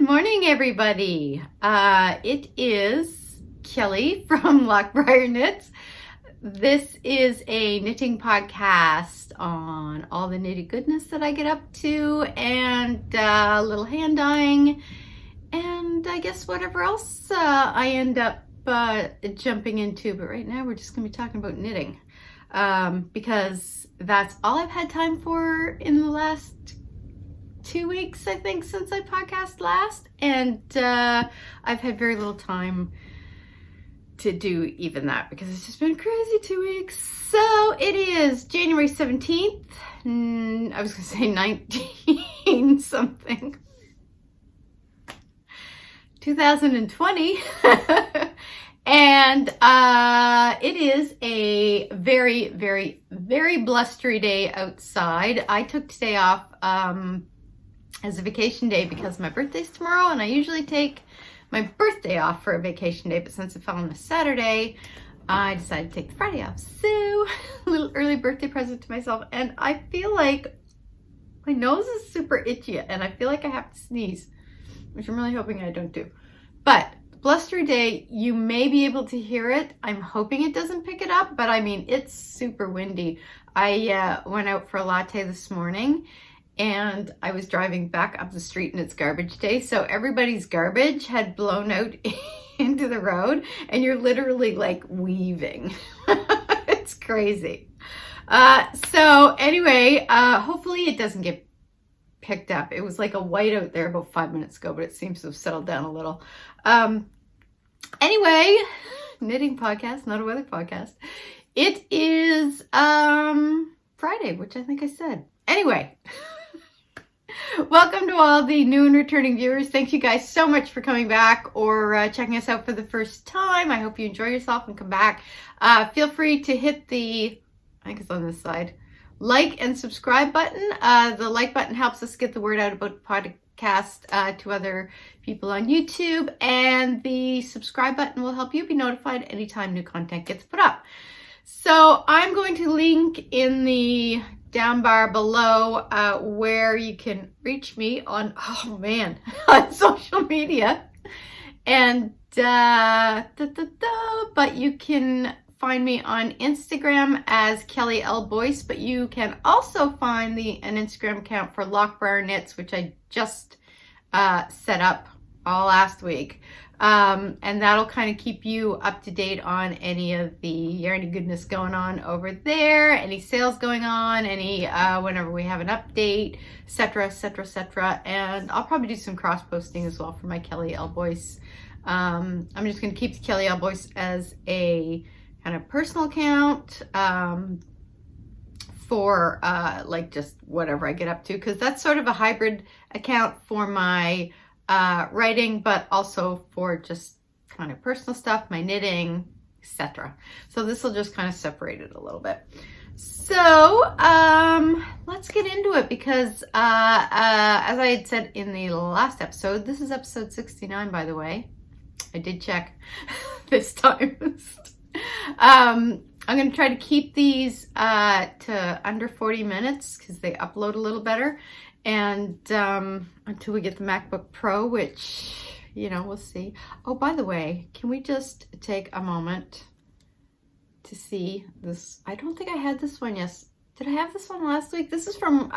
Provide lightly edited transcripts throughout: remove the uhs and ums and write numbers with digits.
morning, everybody. It is Kelly from LOCH BRIAR Knits. This is a knitting podcast on all the nitty goodness that I get up to and a little hand dyeing and I guess whatever else I end up jumping into. But right now we're just going to be talking about knitting because that's all I've had time for in the last 2 weeks, I think, since I podcast last, and I've had very little time to do even that because it's just been a crazy 2 weeks. So it is January 17th, I was gonna say 19 something, 2020, and it is a very, very, very blustery day outside. I took today off as a vacation day because my birthday's tomorrow, and I usually take my birthday off for a vacation day, but since it fell on a Saturday, I decided to take the Friday off. So a little early birthday present to myself, and I feel like my nose is super itchy and I feel like I have to sneeze, which I'm really hoping I don't do. But blustery day, you may be able to hear it. I'm hoping it doesn't pick it up, but I mean, it's super windy. I went out for a latte this morning and I was driving back up the street and it's garbage day. So everybody's garbage had blown out into the road and you're literally like weaving. It's crazy. So anyway, hopefully it doesn't get picked up. It was like a white out there about 5 minutes ago, but it seems to have settled down a little. Anyway, knitting podcast, not a weather podcast. It is Friday, which I think I said. Anyway. Welcome to all the new and returning viewers. Thank you guys so much for coming back or checking us out for the first time. I hope you enjoy yourself and come back. Feel free to hit the, I think it's on this side, like and subscribe button. The like button helps us get the word out about the podcast to other people on YouTube, and the subscribe button will help you be notified anytime new content gets put up. So I'm going to link in the down bar below where you can reach me on, oh man, on social media. And but you can find me on Instagram as Kelly L. Boyce, but you can also find an Instagram account for LOCH BRIAR Knits, which I just set up all last week. And that'll kind of keep you up to date on any of the yarny goodness going on over there, any sales going on, any whenever we have an update, etc., etc., etc. And I'll probably do some cross posting as well for my Kelly L. Boyce. I'm just going to keep the Kelly L. Boyce as a kind of personal account for like just whatever I get up to, because that's sort of a hybrid account for my writing, but also for just kind of personal stuff, my knitting, etc. So this will just kind of separate it a little bit. So let's get into it because as I had said in the last episode, this is episode 69, by the way. I did check this time. I'm going to try to keep these to under 40 minutes because they upload a little better. And until we get the MacBook Pro, which, you know, we'll see. Oh, by the way, can we just take a moment to see this? I don't think I had this one. Yes. Did I have this one last week? This is from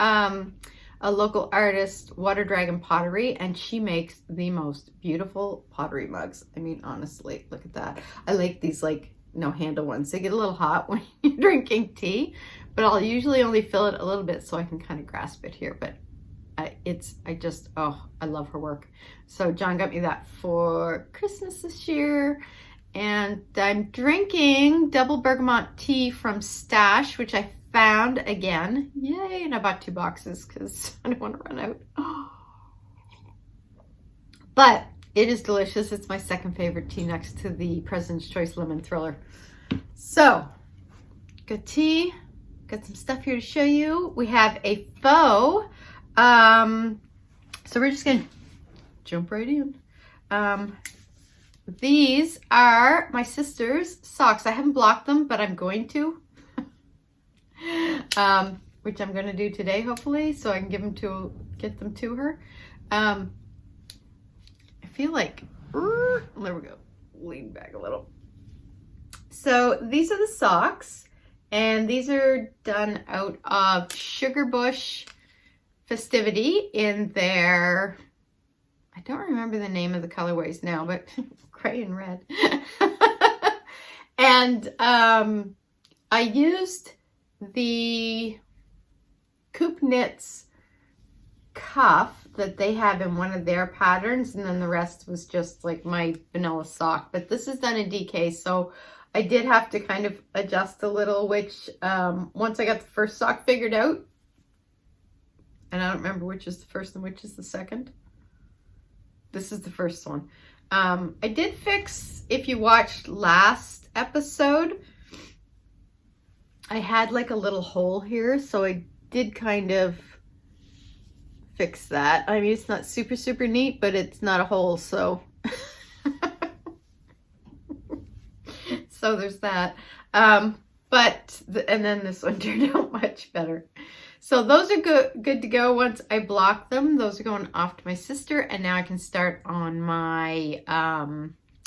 a local artist, Water Dragon Pottery, and she makes the most beautiful pottery mugs. I mean, honestly, look at that. I like these, like, no handle ones. They get a little hot when you're drinking tea, but I'll usually only fill it a little bit so I can kind of grasp it here. But I love her work. So John got me that for Christmas this year, and I'm drinking double bergamot tea from Stash, which I found again. Yay! And I bought 2 boxes because I don't want to run out. But it is delicious. It's my second favorite tea next to the President's Choice Lemon Thriller. So, good tea. Got some stuff here to show you. We have a faux. So we're just going to jump right in. These are my sister's socks. I haven't blocked them, but I'm going to. Which I'm going to do today, hopefully, so I can get them to her. feel like, there we go, lean back a little. So these are the socks, and these are done out of Sugar Bush Festivity in their, I don't remember the name of the colorways now, but gray and red. And I used the KNITS cuff that they have in one of their patterns, and then the rest was just like my vanilla sock. But this is done in DK, so I did have to kind of adjust a little, which once I got the first sock figured out, and I don't remember which is the first and which is the second. This is the first one. I did fix, if you watched last episode, I had like a little hole here, so I did kind of fix that. I mean, it's not super, super neat, but it's not a hole, so. So there's that. And then this one turned out much better. So those are good to go. Once I block them, those are going off to my sister, and now I can start on my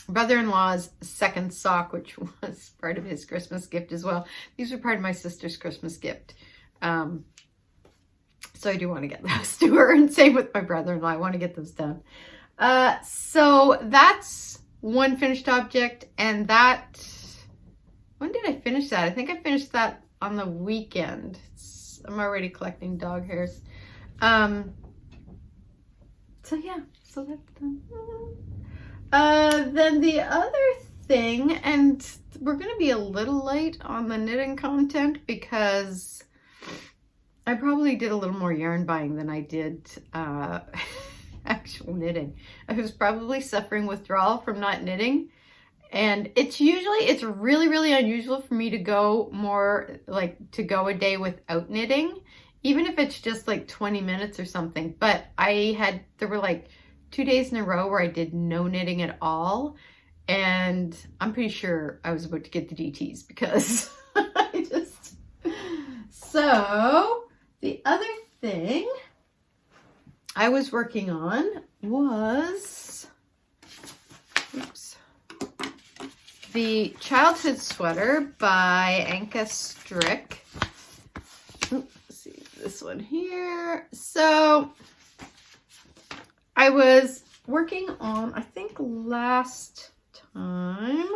brother-in-law's second sock, which was part of his Christmas gift as well. These were part of my sister's Christmas gift. So I do want to get those to her, and same with my brother-in-law. I want to get those done. So that's one finished object, and that, when did I finish that? I think I finished that on the weekend. I'm already collecting dog hairs. So yeah, so that's done. Then the other thing, and we're going to be a little late on the knitting content because I probably did a little more yarn buying than I did actual knitting. I was probably suffering withdrawal from not knitting. And it's really, really unusual for me to go to go a day without knitting, even if it's just like 20 minutes or something. But there were like 2 days in a row where I did no knitting at all. And I'm pretty sure I was about to get the DTs because so the other thing I was working on was, the childhood sweater by Anka Strick. Let's see this one here. So I was working on, I think last time,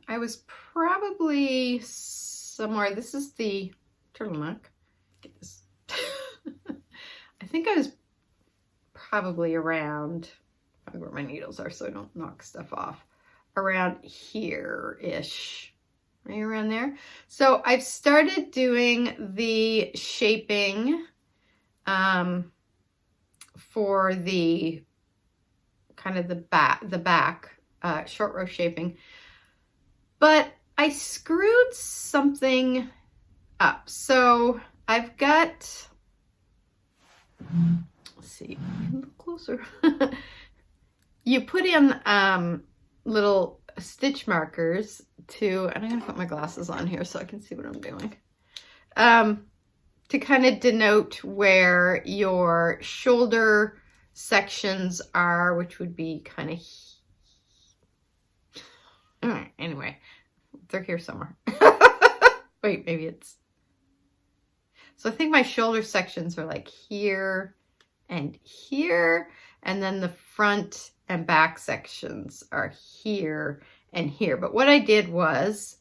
I was probably somewhere, this is the turtleneck. Get this. I think I was probably around, where my needles are so I don't knock stuff off, around here-ish, right around there. So I've started doing the shaping for the kind of the back short row shaping, but I screwed something up. So I've got, let's see, a little closer. You put in little stitch markers and I'm gonna put my glasses on here so I can see what I'm doing, to kind of denote where your shoulder sections are, which would be kind of, anyway, they're here somewhere. Wait, maybe it's, so I think my shoulder sections are like here and here, and then the front and back sections are here and here. But what I did was,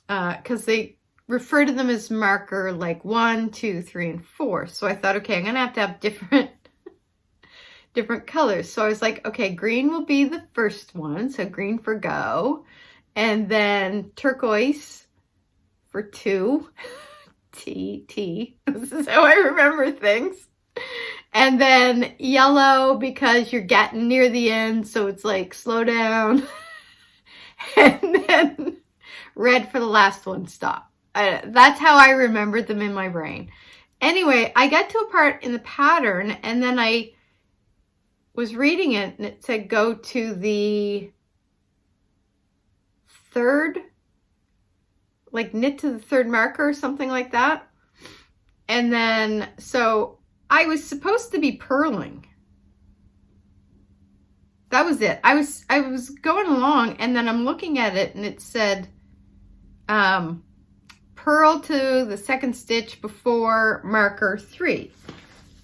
because they refer to them as marker like 1, 2, 3, and 4. So I thought, okay, I'm gonna have to have different colors. So I was like, okay, green will be the first one. So green for go. And then turquoise for 2. T. This is how I remember things. And then yellow because you're getting near the end, so it's like slow down. And then red for the last one, stop. That's how I remembered them in my brain. Anyway, I got to a part in the pattern, and then I was reading it, and it said go to the third, like knit to the third marker or something like that. And then, so I was supposed to be purling. That was it. I was going along, and then I'm looking at it, and it said purl to the second stitch before marker 3.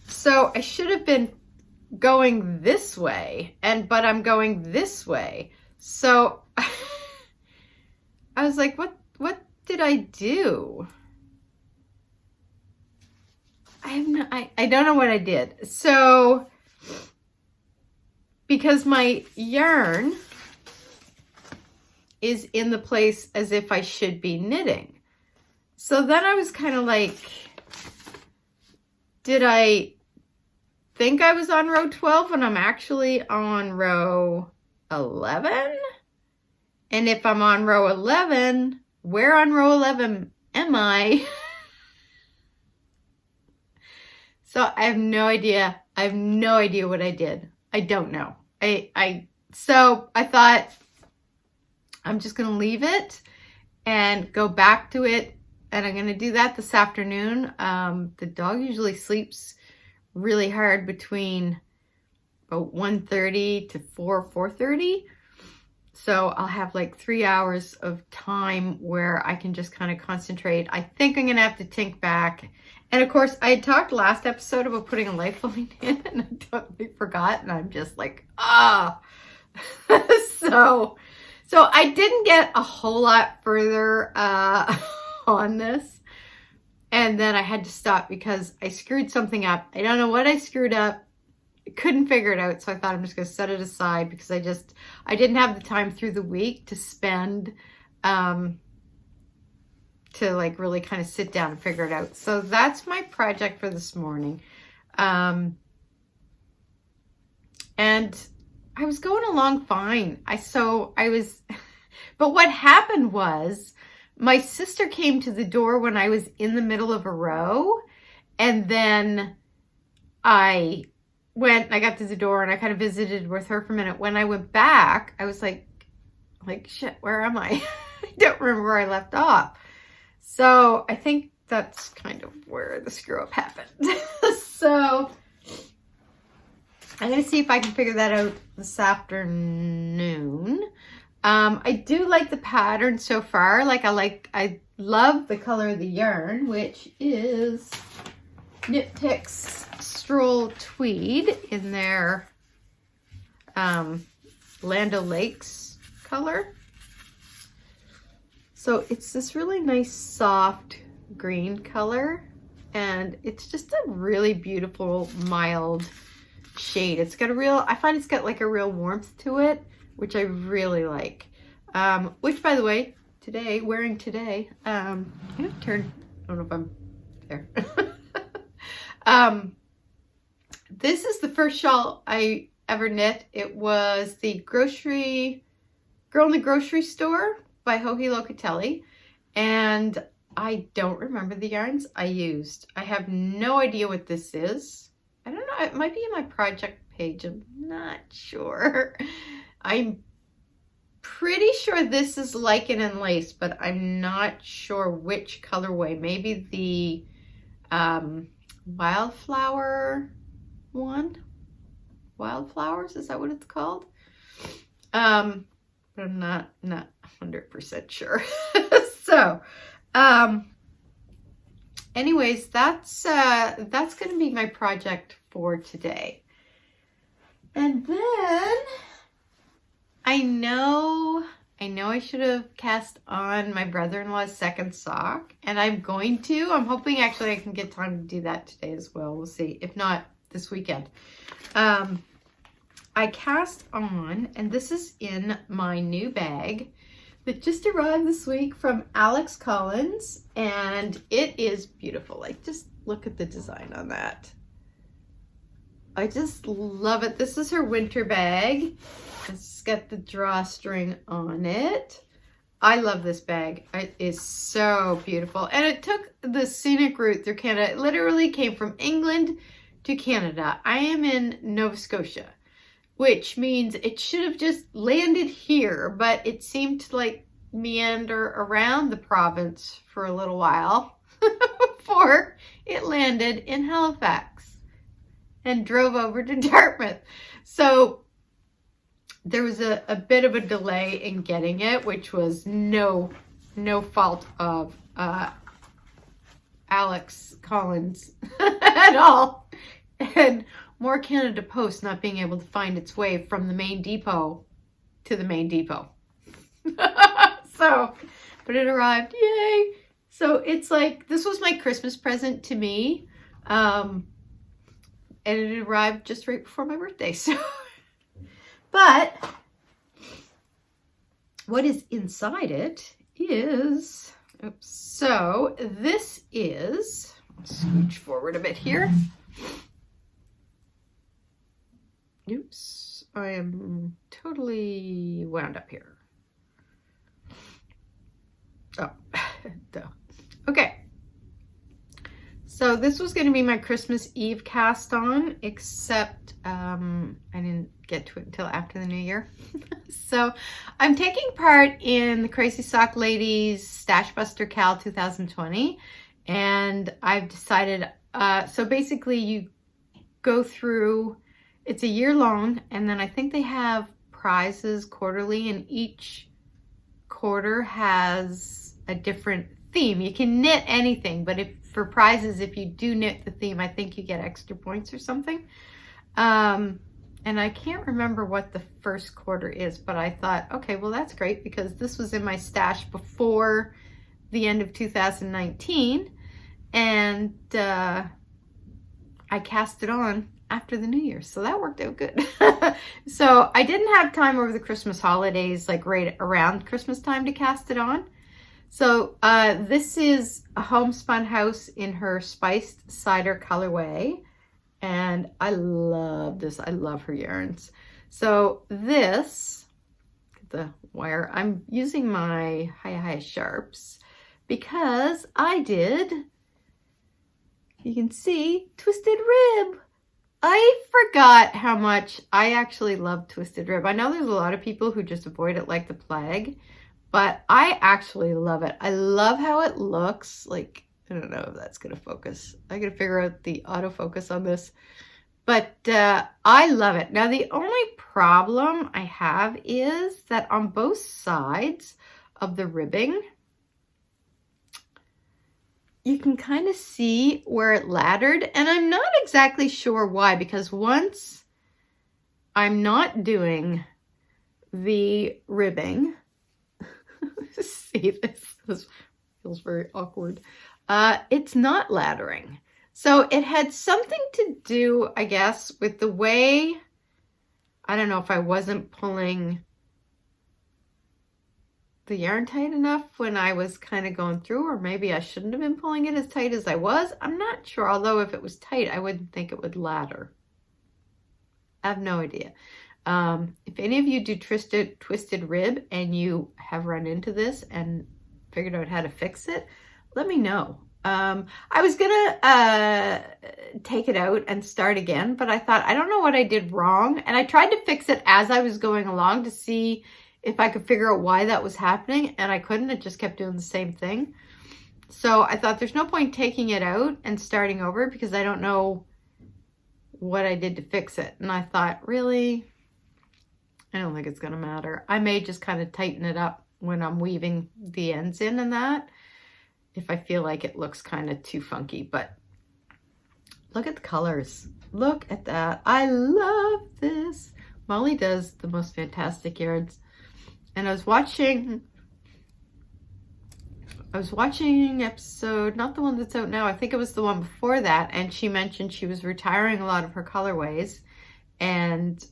So I should have been going this way, but I'm going this way. So I was like, what did I do? I don't know what I did. So because my yarn is in the place as if I should be knitting. So then I was kind of like, did I think I was on row 12 when I'm actually on row 11? And if I'm on row 11, where on row 11 am I? So I have no idea. I have no idea what I did. I don't know. So I thought I'm just going to leave it and go back to it. And I'm going to do that this afternoon. The dog usually sleeps really hard between about 1:30 to 4:30. So I'll have like 3 hours of time where I can just kind of concentrate. I think I'm going to have to think back. And of course, I had talked last episode about putting a lifeline in, and I totally forgot. And I'm just like, so I didn't get a whole lot further on this. And then I had to stop because I screwed something up. I don't know what I screwed up. I couldn't figure it out. So I thought I'm just going to set it aside because I didn't have the time through the week to spend, to like really kind of sit down and figure it out. So that's my project for this morning. And I was going along fine. But what happened was my sister came to the door when I was in the middle of a row. And then I got to the door and I kind of visited with her for a minute. When I went back, I was like, shit, where am I? I don't remember where I left off. So I think that's kind of where the screw up happened. So I'm going to see if I can figure that out this afternoon. I do like the pattern so far. I love the color of the yarn, which is Knit Picks Stroll Tweed in their Land O'Lakes color. So it's this really nice soft green color, and it's just a really beautiful mild shade. It's got I find it's got like a real warmth to it, which I really like. Which, by the way, wearing today, I'm gonna turn, I don't know if I'm there. This is the first shawl I ever knit. It was the Girl in the Grocery Store by Joji Locatelli, and I don't remember the yarns I used. I have no idea what this is. I don't know, it might be in my project page. I'm not sure. I'm pretty sure this is Lichen and Lace, but I'm not sure which colorway. Maybe the Wildflower one? Wildflowers, is that what it's called? But I'm not 100% sure. So, anyways, that's going to be my project for today. And then I know I should have cast on my brother-in-law's second sock, and I'm going to. I'm hoping actually I can get time to do that today as well. We'll see. If not, this weekend. I cast on, and this is in my new bag that just arrived this week from Alex Collins, and it is beautiful. Like, just look at the design on that. I just love it. This is her winter bag. It's got the drawstring on it. I love this bag. It is so beautiful. And it took the scenic route through Canada. It literally came from England to Canada. I am in Nova Scotia, which means it should have just landed here, but it seemed to like meander around the province for a little while before it landed in Halifax. and drove over to Dartmouth. So there was a bit of a delay in getting it, which was no fault of Alex Collins at all. And more Canada Post not being able to find its way from the main depot to the main depot. So, but it arrived, yay. So it's like, this was my Christmas present to me. And it arrived just right before my birthday. So, but what is inside it is, oops. So this is, I'll scooch forward a bit here. Oops, I am totally wound up here. Oh, duh. Okay. So this was going to be my Christmas Eve cast on, except I didn't get to it until after the new year. So I'm taking part in the Crazy Sock Ladies Stash Buster Cal 2020, and I've decided, so basically you go through, it's a year long, and then I think they have prizes quarterly, and each quarter has a different theme. You can knit anything, but for prizes, if you do knit the theme, I think you get extra points or something. And I can't remember what the first quarter is, but I thought, okay, well, that's great because this was in my stash before the end of 2019, and I cast it on after the new year, so that worked out good. So I didn't have time over the Christmas holidays, like right around Christmas time, to cast it on. So this is a Homespun House in her Spiced Cider colorway, and I love this. I love her yarns. So this, the wire, I'm using my Hi Sharps because I did, you can see, Twisted Rib. I forgot how much I actually love Twisted Rib. I know there's a lot of people who just avoid it like the plague, but I actually love it. I love how it looks. Like, I don't know if that's going to focus. I got to figure out the autofocus on this. But I love it. Now, the only problem I have is that on both sides of the ribbing, you can kind of see where it laddered. And I'm not exactly sure why, because once I'm not doing the ribbing, see, this feels very awkward. It's not laddering. So it had something to do, I guess, with the way, I don't know if I wasn't pulling the yarn tight enough when I was kind of going through, or maybe I shouldn't have been pulling it as tight as I was. I'm not sure, although if it was tight, I wouldn't think it would ladder. I have no idea. If any of you do twisted rib and you have run into this and figured out how to fix it, let me know. I was gonna take it out and start again, but I thought, I don't know what I did wrong. And I tried to fix it as I was going along to see if I could figure out why that was happening, and I couldn't. It just kept doing the same thing. So I thought there's no point taking it out and starting over because I don't know what I did to fix it. And I thought, really? I don't think it's gonna matter. I may just kind of tighten it up when I'm weaving the ends in and that, if I feel like it looks kind of too funky. But look at the colors. Look at that. I love this. Molly does the most fantastic yarns. And I was watching episode, not the one that's out now, I think it was the one before that, and she mentioned she was retiring a lot of her colorways and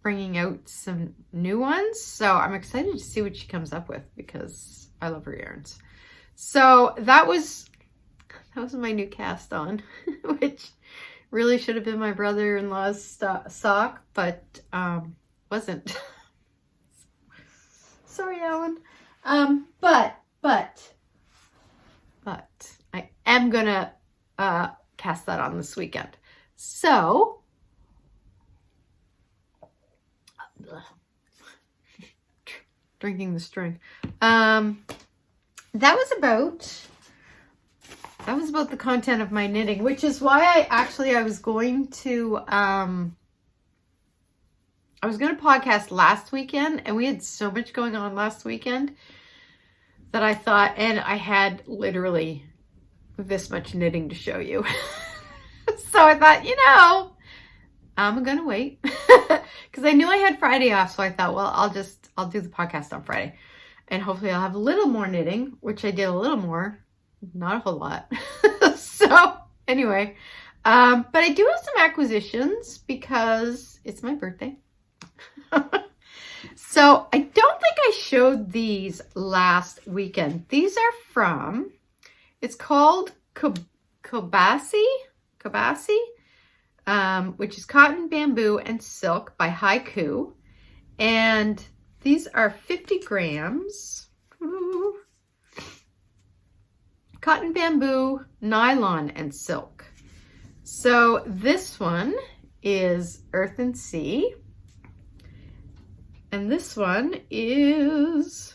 bringing out some new ones. So I'm excited to see what she comes up with because I love her yarns. So that was my new cast on, which really should have been my brother-in-law's sock, but wasn't. Sorry, Alan. But I am gonna cast that on this weekend. So drinking the string. That was about that was about the content of my knitting, which is why I was going to podcast last weekend, and we had so much going on last weekend that I thought, and I had literally this much knitting to show you. So I thought, I'm gonna wait because I knew I had Friday off. So I thought, well, I'll do the podcast on Friday, and hopefully I'll have a little more knitting, which I did a little more, not a whole lot. So anyway, but I do have some acquisitions because it's my birthday. So I don't think I showed these last weekend. These are from, it's called Kobasi, which is cotton, bamboo, and silk by Haiku. And these are 50 grams. Ooh. Cotton, bamboo, nylon, and silk. So this one is Earth and Sea. And this one is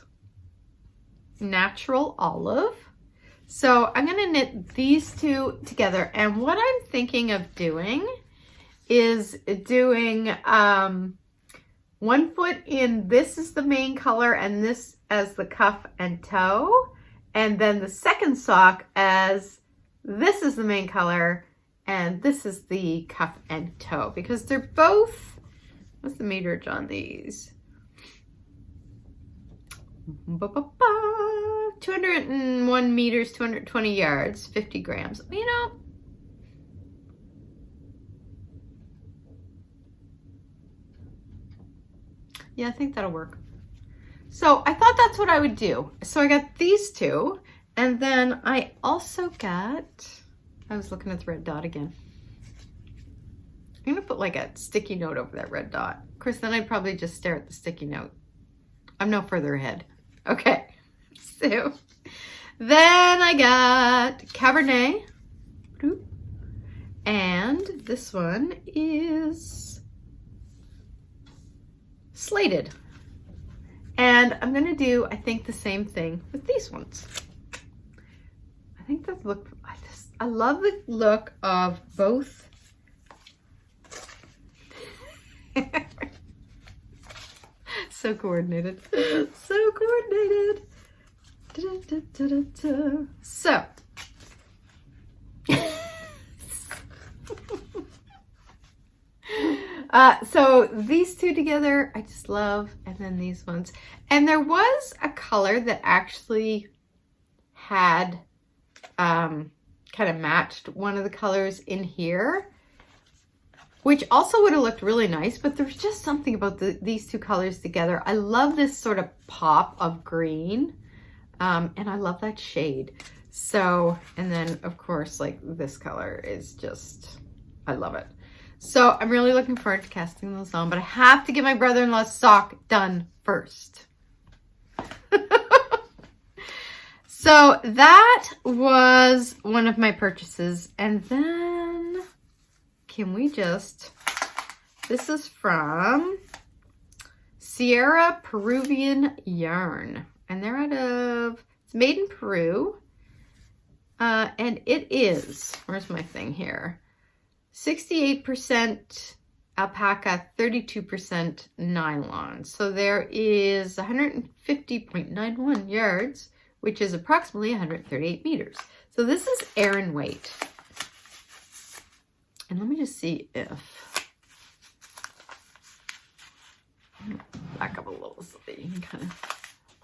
Natural Olive. So I'm going to knit these two together. And what I'm thinking of doing is doing 1 foot in, this is the main color, and this as the cuff and toe. And then the second sock as this is the main color, and this is the cuff and toe. Because they're both, what's the meterage on these? 201 meters, 220 yards, 50 grams. Yeah, I think that'll work. So I thought that's what I would do. So I got these two, and then I also got, I was looking at the red dot again. I'm gonna put like a sticky note over that red dot. Of course, then I'd probably just stare at the sticky note. I'm no further ahead. Okay, so then I got Cabernet, and this one is Slated. And I'm gonna do, I think, the same thing with these ones. I think that look, I love the look of both. So coordinated. So coordinated. Da, da, da, da, da. So. So these two together, I just love, and then these ones. And there was a color that actually had kind of matched one of the colors in here, which also would have looked really nice, but there's just something about these two colors together. I love this sort of pop of green, and I love that shade. So, and then of course, like this color is just, I love it. So I'm really looking forward to casting those on, but I have to get my brother-in-law's sock done first. So that was one of my purchases. And then can we just, this is from Sierra Peruvian Yarn, and they're out of, it's made in Peru. And it is, where's my thing here? 68% alpaca, 32% nylon. So there is 150.91 yards, which is approximately 138 meters. So this is Aran weight. And let me just see if, back up a little so that you can kind of,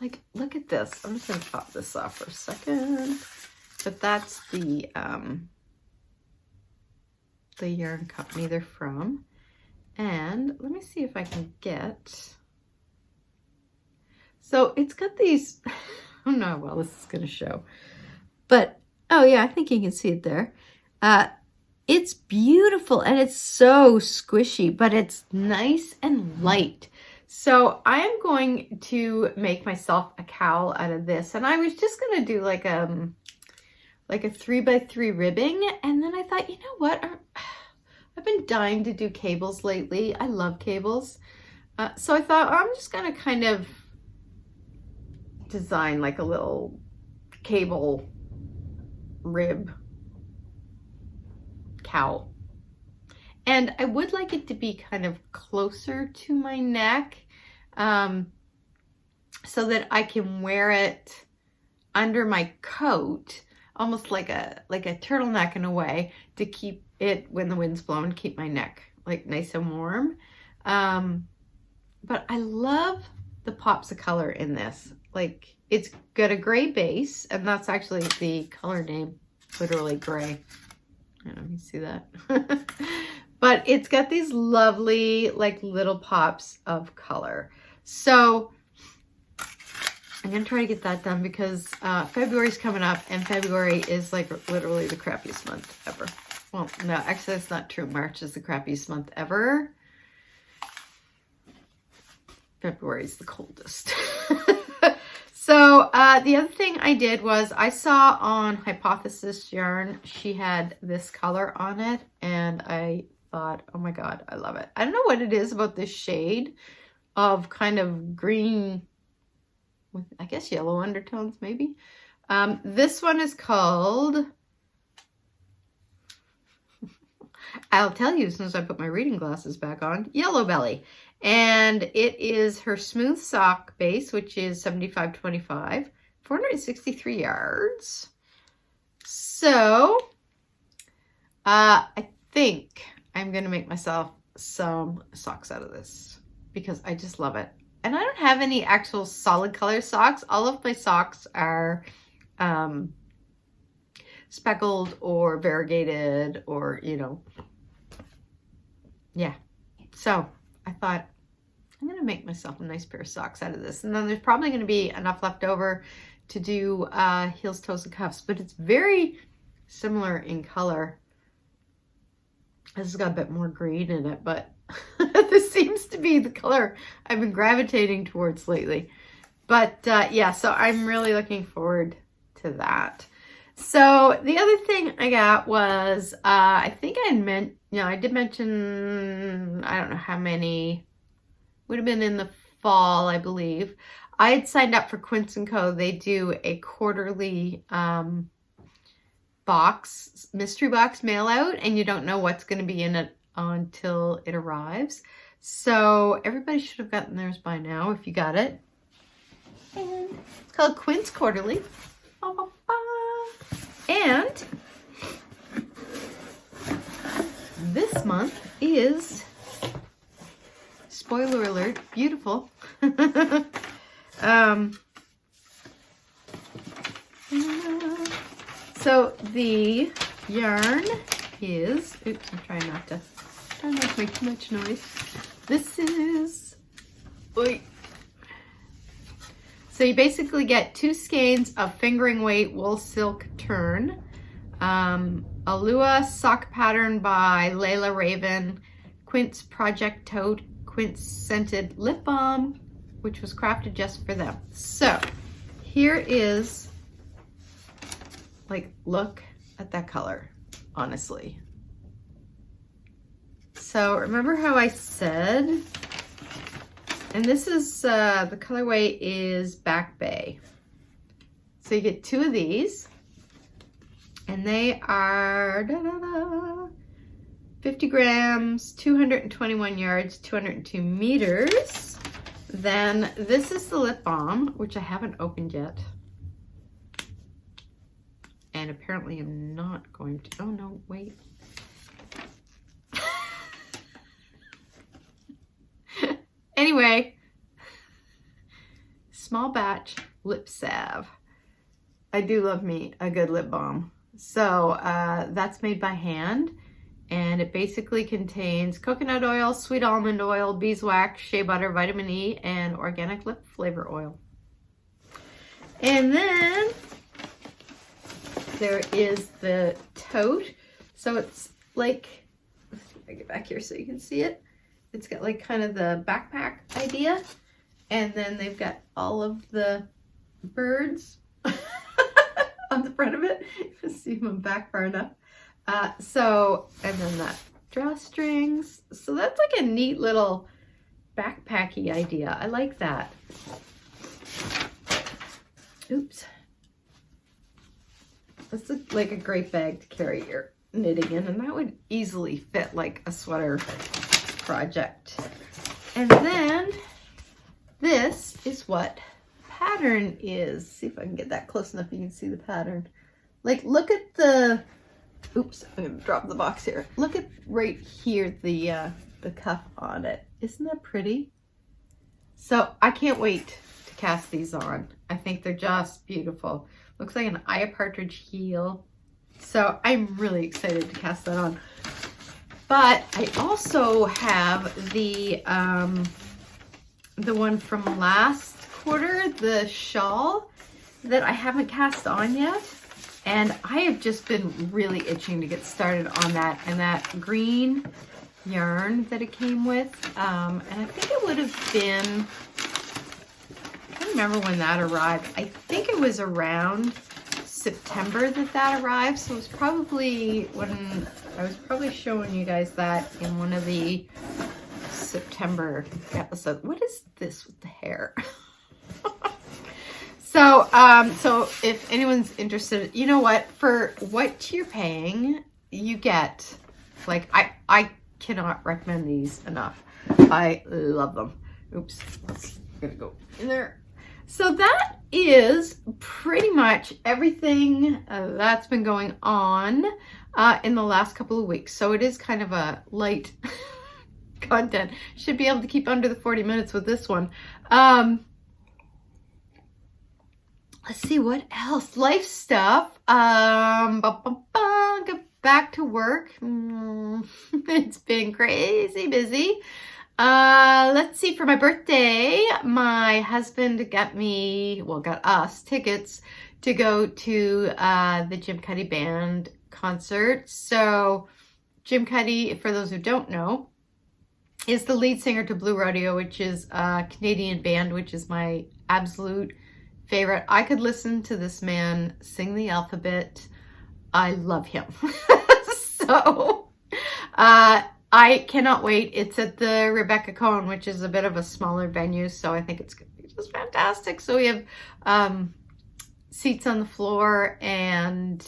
like, look at this. I'm just gonna pop this off for a second. But that's the yarn company they're from. And let me see if I can get, so it's got these, I don't know how well this is going to show, but oh yeah, I think you can see it there. It's beautiful and it's so squishy, but it's nice and light. So I am going to make myself a cowl out of this, and I was just going to do like a 3x3 ribbing, and then I thought, you know what, I've been dying to do cables lately. I love cables. So I thought, I'm just gonna kind of design like a little cable rib cowl. And I would like it to be kind of closer to my neck, so that I can wear it under my coat, almost like a turtleneck in a way, to keep it, when the wind's blowing, keep my neck like nice and warm. But I love the pops of color in this. Like, it's got a gray base, and that's actually the color name, literally gray. I don't know if you see that. But it's got these lovely, like, little pops of color. So I'm gonna try to get that done because February's coming up, and February is like literally the crappiest month ever. Well, no, actually that's not true. March is the crappiest month ever. February is the coldest. So the other thing I did was I saw on Hypothesis Yarn, she had this color on it, and I thought, oh my God, I love it. I don't know what it is about this shade of kind of green with, I guess, yellow undertones maybe. This one is called, I'll tell you as soon as I put my reading glasses back on, Yellow Belly. And it is her smooth sock base, which is 75/25, 463 yards. So I think I'm going to make myself some socks out of this because I just love it. And I don't have any actual solid color socks. All of my socks are speckled or variegated or, you know, yeah. So I thought, I'm going to make myself a nice pair of socks out of this. And then there's probably going to be enough left over to do heels, toes, and cuffs. But it's very similar in color. This has got a bit more green in it, but this seems to be the color I've been gravitating towards lately. But yeah, so I'm really looking forward to that. So the other thing I got was, I think I meant, you know, I did mention, I don't know how many, would have been in the fall, I believe. I had signed up for Quinns & Co. They do a quarterly box, mystery box mail out, and you don't know what's going to be in it until it arrives. So everybody should have gotten theirs by now if you got it. And it's called Quinns Quarterly. And this month is, spoiler alert, beautiful. So the yarn is, oops, I'm trying not to make too much noise. This is, oy. So you basically get 2 skeins of fingering weight wool silk turn, Alua sock pattern by Layla Raven, Quints Project Tote, Quints scented lip balm, which was crafted just for them. So here is, like, look at that color, honestly. So remember how I said, and this is, the colorway is Back Bay. So you get 2 of these, and they are 50 grams, 221 yards, 202 meters. Then this is the lip balm, which I haven't opened yet. And apparently I'm not going to, oh no, wait. Anyway, small batch lip salve. I do love me a good lip balm. So that's made by hand, and it basically contains coconut oil, sweet almond oil, beeswax, shea butter, vitamin E, and organic lip flavor oil. And then there is the tote. So it's like, let's see if I get back here so you can see it. It's got like kind of the backpack idea, and then they've got all of the birds on the front of it. Let's see if I'm back far enough. So, and then that drawstrings. So that's like a neat little backpacky idea. I like that. This is like a great bag to carry your knitting in, and that would easily fit like a sweater project. And then this is what pattern is. See if I can get that close enough you can see the pattern. Like, look at the, oops, I'm gonna drop the box here. Look at right here, the cuff on it. Isn't that pretty? So I can't wait to cast these on. I think they're just beautiful. Looks like an eye of partridge heel. So I'm really excited to cast that on. But I also have the one from last quarter, the shawl that I haven't cast on yet. And I have just been really itching to get started on that. And that green yarn that it came with. And I think it would have been, I don't remember when that arrived. I think it was around September that arrived. So it was probably when I was probably showing you guys that in one of the September episodes. What is this with the hair? So if anyone's interested, you know what, for what you're paying, you get, like, I cannot recommend these enough. I love them. Oops, I'm gonna go in there. So that is pretty much everything that's been going on in the last couple of weeks. So it is kind of a light content. Should be able to keep under the 40 minutes with this one. Let's see what else. Life stuff. Get back to work. It's been crazy busy. Let's see, for my birthday, my husband got us tickets to go to the Jim Cuddy Band concert. So Jim Cuddy, for those who don't know, is the lead singer to Blue Rodeo, which is a Canadian band, which is my absolute favorite. I could listen to this man sing the alphabet. I love him. So I cannot wait. It's at the Rebecca Cohen, which is a bit of a smaller venue, so I think it's going to be just fantastic. So we have seats on the floor, and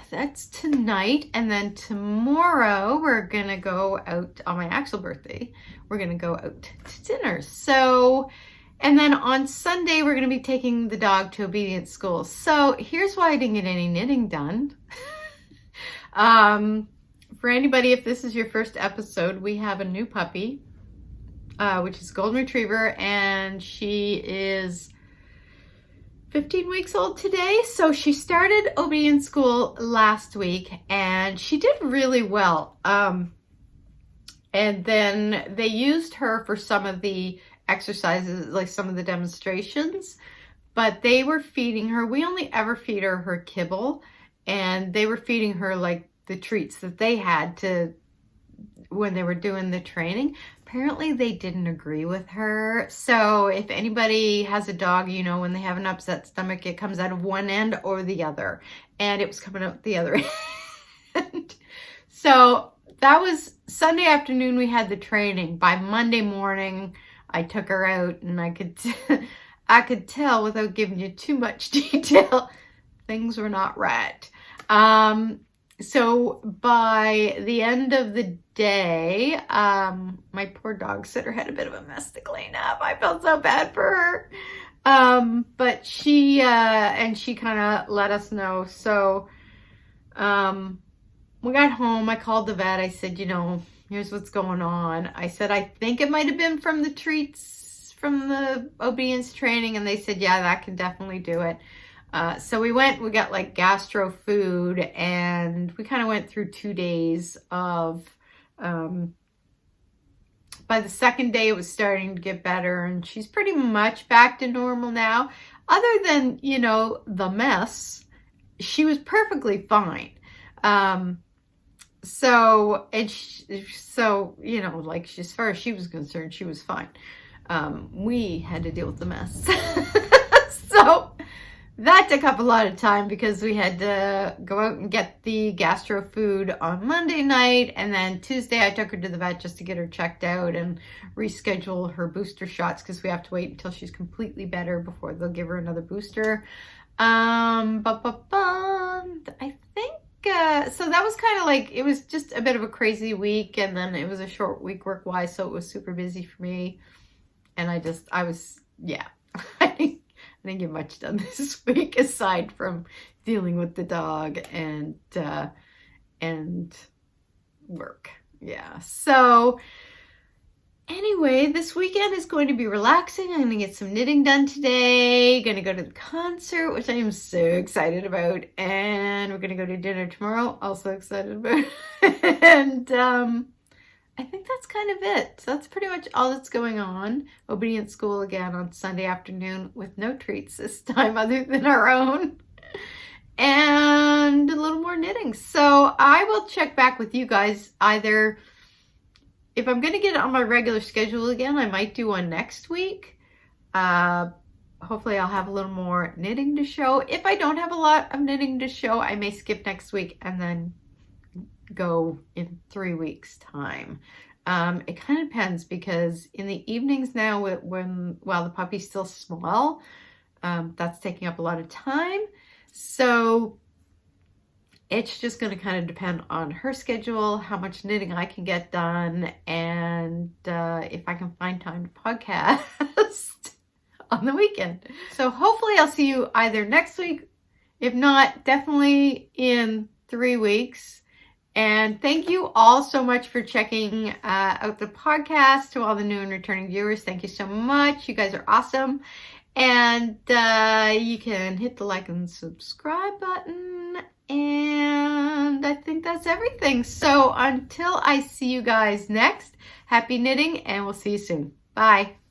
that's tonight. And then tomorrow we're going to go out, on my actual birthday, we're going to go out to dinner. So, and then on Sunday, we're going to be taking the dog to obedience school. So here's why I didn't get any knitting done. For anybody, if this is your first episode, we have a new puppy, which is a golden retriever, and she is 15 weeks old today. So she started obedience school last week, and she did really well. And then they used her for some of the exercises, like some of the demonstrations, but they were feeding her. We only ever feed her kibble, and they were feeding her like the treats that they had to when they were doing the training. Apparently they didn't agree with her. So if anybody has a dog, you know, when they have an upset stomach, it comes out of one end or the other, and it was coming out the other end. So that was Sunday afternoon. We had the training. By Monday morning, I took her out, and I could tell, without giving you too much detail, things were not right. So by the end of the day, my poor dog sitter had a bit of a mess to clean up. I felt so bad for her. But she kind of let us know. So we got home. I called the vet. I said, you know, here's what's going on. I said, I think it might have been from the treats from the obedience training. And they said, yeah, that can definitely do it. So we got like gastro food, and we kind of went through 2 days of, by the second day it was starting to get better, and she's pretty much back to normal now. Other than, you know, the mess, she was perfectly fine. So, you know, like, as far as she was concerned, she was fine. We had to deal with the mess. So that took up a lot of time because we had to go out and get the gastro food on Monday night. And then Tuesday I took her to the vet just to get her checked out and reschedule her booster shots, because we have to wait until she's completely better before they'll give her another booster. I think, so that was kind of like, it was just a bit of a crazy week, and then it was a short week work-wise, so it was super busy for me. And I was, yeah, I didn't get much done this week aside from dealing with the dog and work. Yeah. So anyway, this weekend is going to be relaxing. I'm going to get some knitting done today. Going to go to the concert, which I am so excited about. And we're going to go to dinner tomorrow. Also excited about. And I think that's kind of it. So that's pretty much all that's going on. Obedient school again on Sunday afternoon with no treats this time other than our own. And a little more knitting. So I will check back with you guys either. If I'm going to get it on my regular schedule again, I might do one next week. Hopefully I'll have a little more knitting to show. If I don't have a lot of knitting to show, I may skip next week and then go in 3 weeks' time. It kind of depends, because in the evenings now, while the puppy's still small, that's taking up a lot of time. So it's just going to kind of depend on her schedule, how much knitting I can get done, and if I can find time to podcast on the weekend. So hopefully I'll see you either next week, if not, definitely in 3 weeks. And thank you all so much for checking out the podcast. To all the new and returning viewers, thank you so much. You guys are awesome. And you can hit the like and subscribe button. And I think that's everything. So until I see you guys next, happy knitting, and we'll see you soon. Bye.